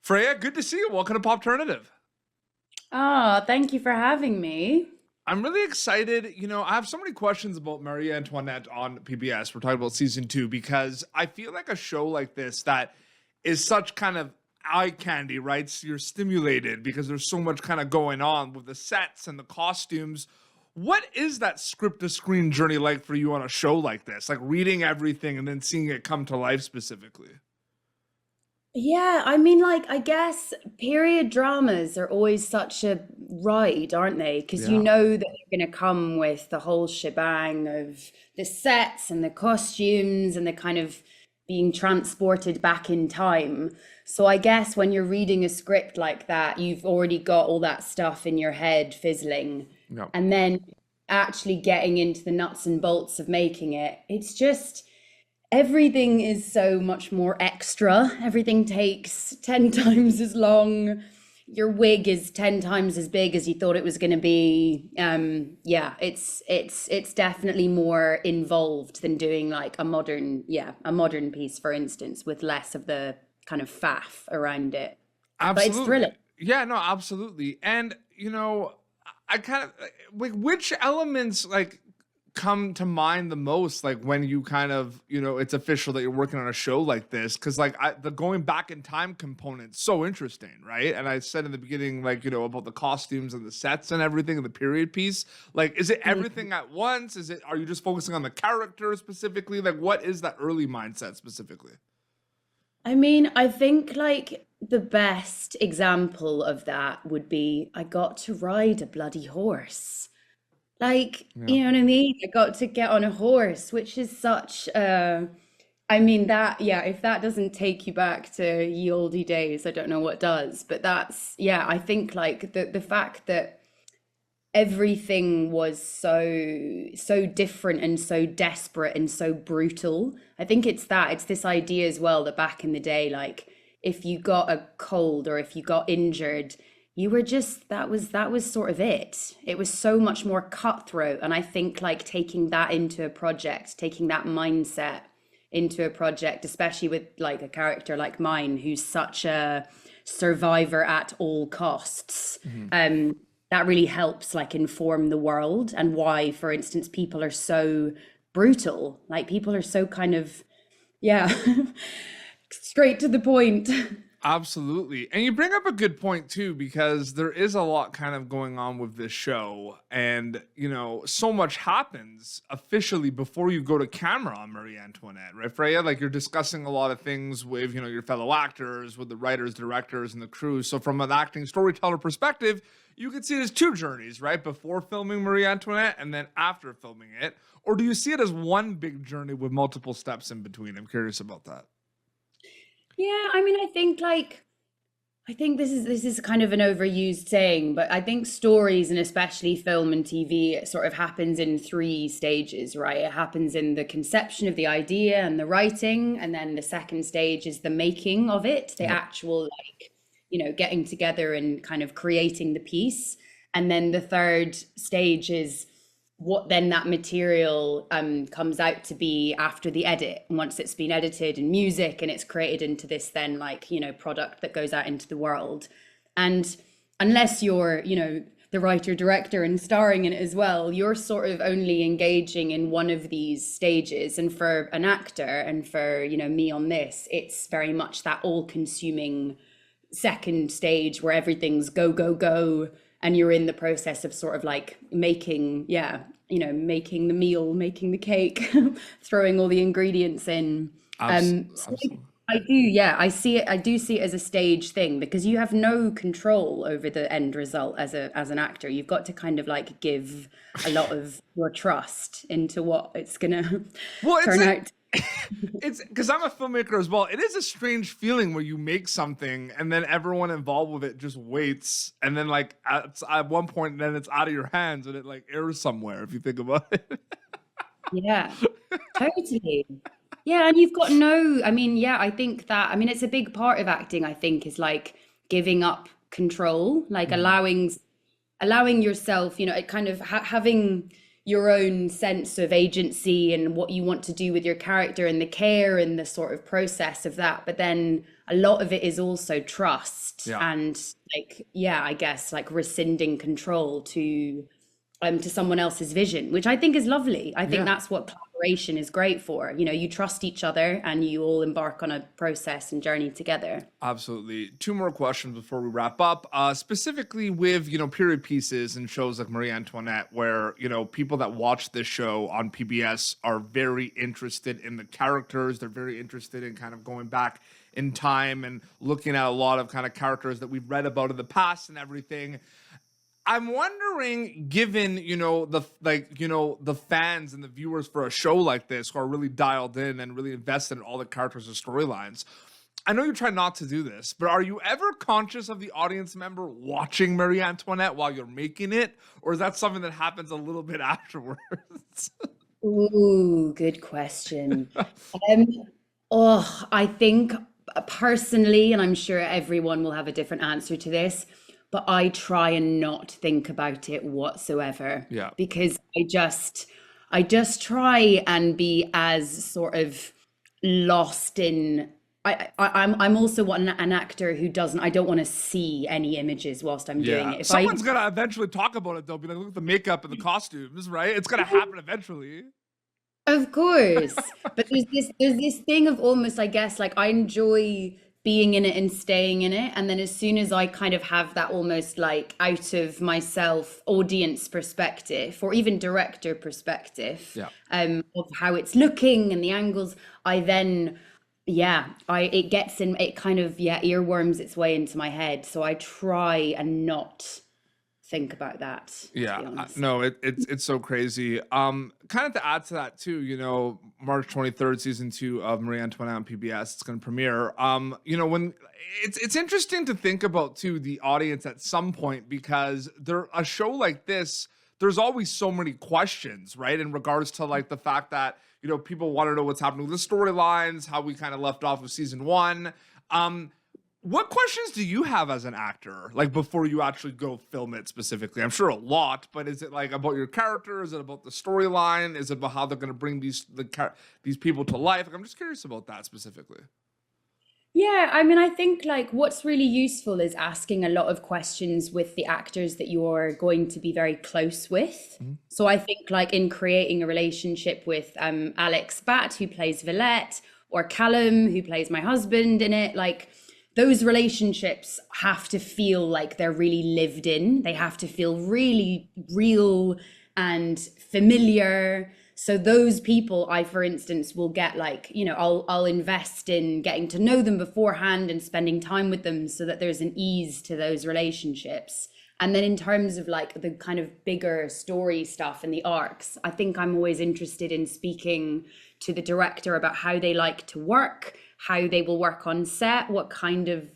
Freya, good to see you. Welcome to Pop Alternative. Oh, thank you for having me. I'm really excited. I have so many questions about Marie Antoinette on PBS. We're talking about season two because I feel like a show like this that is such kind of eye candy, right? So you're stimulated because there's so much kind of going on with the sets and the costumes. What is that script to screen journey like for you on a show like this? Like reading everything and then seeing it come to life specifically. Yeah, I guess period dramas are always such a ride, aren't they? Because you Yeah. know that they're going to come with the whole shebang of the sets and the costumes and the kind of being transported back in time. So I guess when you're reading a script like that, you've already got all that stuff in your head fizzling. No. And then actually getting into the nuts and bolts of making it, it's just everything is so much more extra. Everything takes 10 times as long. Your wig is 10 times as big as you thought it was going to be. Yeah, it's definitely more involved than doing like a modern piece, for instance, with less of the kind of faff around it. But it's Absolutely. thrilling. Yeah, no, absolutely. And I kind of like which elements like come to mind the most like when you kind of, it's official that you're working on a show like this cuz the going back in time component's so interesting, right? And I said in the beginning like, about the costumes and the sets and everything and the period piece. Like is it everything at once? Are you just focusing on the character specifically? Like what is that early mindset specifically? I think like the best example of that would be I got to ride a bloody horse. Like, Yeah. you know what I mean? I got to get on a horse, which is such that, yeah, if that doesn't take you back to ye olde days, I don't know what does. But that's, yeah, I think like the fact that everything was so different and so desperate and so brutal. I think it's this idea as well that back in the day, like if you got a cold or if you got injured, you were just that was sort of it. It was so much more cutthroat. And I think like taking that into a project, taking that mindset into a project, especially with like a character like mine who's such a survivor at all costs, Mhm. that really helps like inform the world and why, for instance, people are so brutal. Like people are so kind of, yeah, straight to the point. Absolutely. And you bring up a good point too, because there is a lot kind of going on with this show. And, so much happens officially before you go to camera on Marie Antoinette, right, Freya? Like you're discussing a lot of things with, your fellow actors, with the writers, directors, and the crew. So from an acting storyteller perspective, you could see it as two journeys, right? Before filming Marie Antoinette and then after filming it. Or do you see it as one big journey with multiple steps in between? I'm curious about that. Yeah, I think this is kind of an overused saying, but I think stories and especially film and TV it sort of happens in three stages, right? It happens in the conception of the idea and the writing, and then the second stage is the making of it, the Yep. actual like, getting together and kind of creating the piece. And then the third stage is what then that material comes out to be after the edit, and once it's been edited in music and it's created into this then like product that goes out into the world. And unless you're the writer director and starring in it as well, you're sort of only engaging in one of these stages. And for an actor and for me on this, it's very much that all consuming second stage where everything's go go go, and you're in the process of sort of like making, yeah, making the meal, making the cake, throwing all the ingredients in. Absolutely. So Absolutely. I do, yeah, I do see it as a stage thing because you have no control over the end result as an actor. You've got to kind of like give a lot of your trust into what it's gonna Well, it's turn like out. it's because I'm a filmmaker as well. It is a strange feeling where you make something and then everyone involved with it just waits, and then like at one point, then it's out of your hands and it like airs somewhere. If you think about it. Yeah, totally. Yeah, and you've got no, yeah, I think that, it's a big part of acting, I think, is like giving up control, like Mhm. allowing yourself, it kind of having your own sense of agency and what you want to do with your character and the care and the sort of process of that. But then a lot of it is also trust Yeah. and like, yeah, I guess like rescinding control to someone else's vision, which I think is lovely. I think Yeah. that's what collaboration is great for. You know, you trust each other and you all embark on a process and journey together. Absolutely. Two more questions before we wrap up. Specifically with, period pieces and shows like Marie Antoinette, where, people that watch this show on PBS are very interested in the characters. They're very interested in kind of going back in time and looking at a lot of kind of characters that we've read about in the past and everything. I'm wondering, given, the fans and the viewers for a show like this who are really dialed in and really invested in all the characters and storylines, I know you try not to do this, but are you ever conscious of the audience member watching Marie Antoinette while you're making it? Or is that something that happens a little bit afterwards? Ooh, good question. I think personally, and I'm sure everyone will have a different answer to this, but I try and not think about it whatsoever. Yeah. Because I just try and be as sort of lost in I'm also an actor who I don't want to see any images whilst I'm doing Yeah. it. If I Someone's going to eventually talk about it, though. Be like, look at the makeup and the costumes, right? It's going to happen eventually. Of course. But there's this thing of almost, I guess, like I enjoy being in it and staying in it. And then as soon as I kind of have that almost like out of myself audience perspective or even director perspective, Yeah. of how it's looking and the angles, I then it gets in, it kind of earworms its way into my head. So I try and not think about that, to be Yeah, honest. no, it's so crazy. Kind of to add to that too, March 23rd, season 2 of Marie Antoinette on PBS, it's going to premiere. When it's interesting to think about too the audience at some point, because a show like this, there's always so many questions, right? In regards to like the fact that, people want to know what's happening with the storylines, how we kind of left off with season 1. What questions do you have as an actor, like before you actually go film it specifically? I'm sure a lot, but is it like about your character? Is it about the storyline? Is it about how they're going to bring these people to life? Like, I'm just curious about that specifically. Yeah, I mean, I think like what's really useful is asking a lot of questions with the actors that you're going to be very close with. Mhm. So I think like in creating a relationship with Alex Batt, who plays Villette, or Callum, who plays my husband in it, like those relationships have to feel like they're really lived in. They have to feel really real and familiar. So those people, for instance, will get like, I'll invest in getting to know them beforehand and spending time with them so that there's an ease to those relationships. And then in terms of like the kind of bigger story stuff and the arcs, I think I'm always interested in speaking to the director about how they like to work, how they will work on set, what kind of,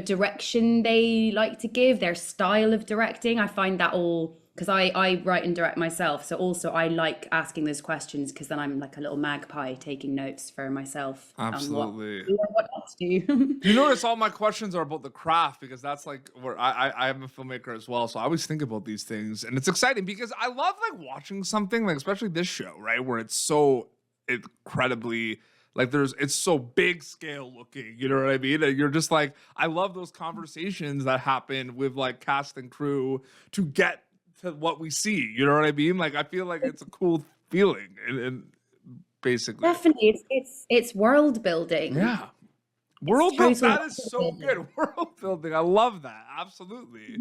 direction they like to give, their style of directing. I find that all, because I write and direct myself. So also I like asking those questions because then I'm like a little magpie taking notes for myself Absolutely. on what not to do. You notice all my questions are about the craft, because that's like where I am a filmmaker as well. So I always think about these things, and it's exciting because I love like watching something like, especially this show, right? Where it's so incredibly like it's so big scale looking, you know what I mean? And you're just like, I love those conversations that happen with like cast and crew to get to what we see, you know what I mean? Like I feel like it's a cool feeling, and basically. Definitely, it's world building. Yeah. It's World building. total That is world so building. good. World building. I love that. Absolutely.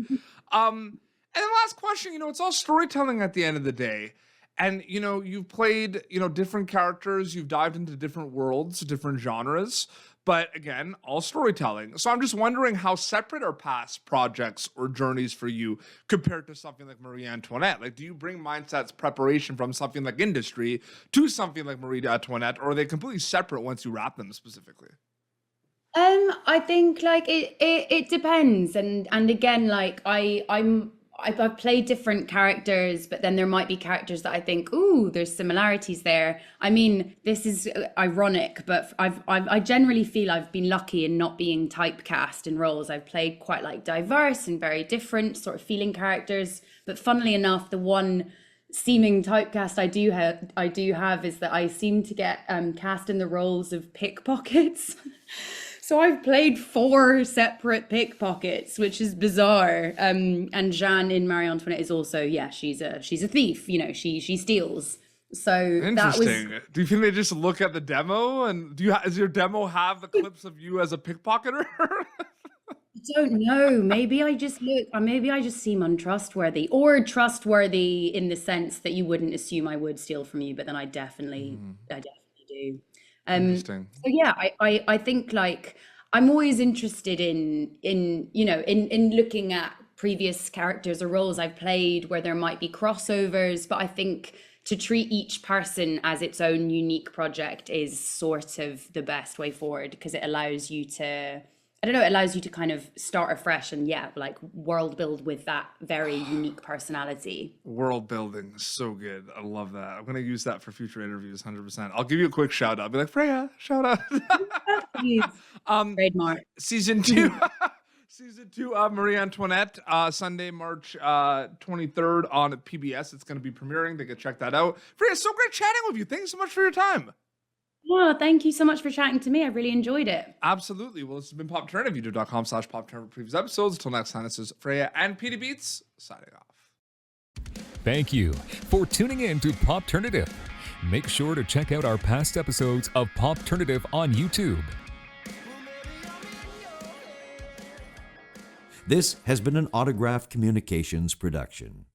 And then last question, it's all storytelling at the end of the day. And you've played, different characters, you've dived into different worlds, different genres, but again, all storytelling. So I'm just wondering how separate are past projects or journeys for you compared to something like Marie Antoinette? Like, do you bring mindsets preparation from something like industry to something like Marie Antoinette, or are they completely separate once you wrap them specifically? I think like it depends, and again, like I've played different characters, but then there might be characters that I think, ooh, there's similarities there. I mean, this is ironic, but I generally feel I've been lucky in not being typecast in roles. I've played quite like diverse and very different sort of feeling characters, but funnily enough, the one seeming typecast I do have is that I seem to get cast in the roles of pickpockets. So I've played 4 separate pickpockets, which is bizarre. And Jeanne in Marie Antoinette is also, yeah, she's a thief. You know, she steals. So that was. Interesting. Do you think they just look at the demo and does your demo have the clips of you as a pickpocketer? Don't know. Maybe I just seem untrustworthy, or trustworthy in the sense that you wouldn't assume I would steal from you, but then I definitely do. Interesting. So yeah, I think like I'm always interested in you know in looking at previous characters or roles I've played where there might be crossovers, but I think to treat each person as its own unique project is sort of the best way forward, because it allows you to, I don't know, it allows you to kind of start afresh and like world build with that very unique personality. World building is so good. I love that. I'm going to use that for future interviews 100%. I'll give you a quick shout out. I'll be like, Freya, shout out. Please. Trademark. Season 2. Season 2 of Marie Antoinette, Sunday, March 23rd on PBS. It's going to be premiering. They can check that out. Freya, so great chatting with you. Thanks so much for your time. Well, thank you so much for chatting to me. I really enjoyed it. Absolutely. Well, this has been Pop Turn. youtube.com/PopTurn for previous episodes. Until next time, this is Freya and PD Beats signing off. Thank you for tuning in to Popternative. Make sure to check out our past episodes of Popternative on YouTube. This has been an Autograph Communications production.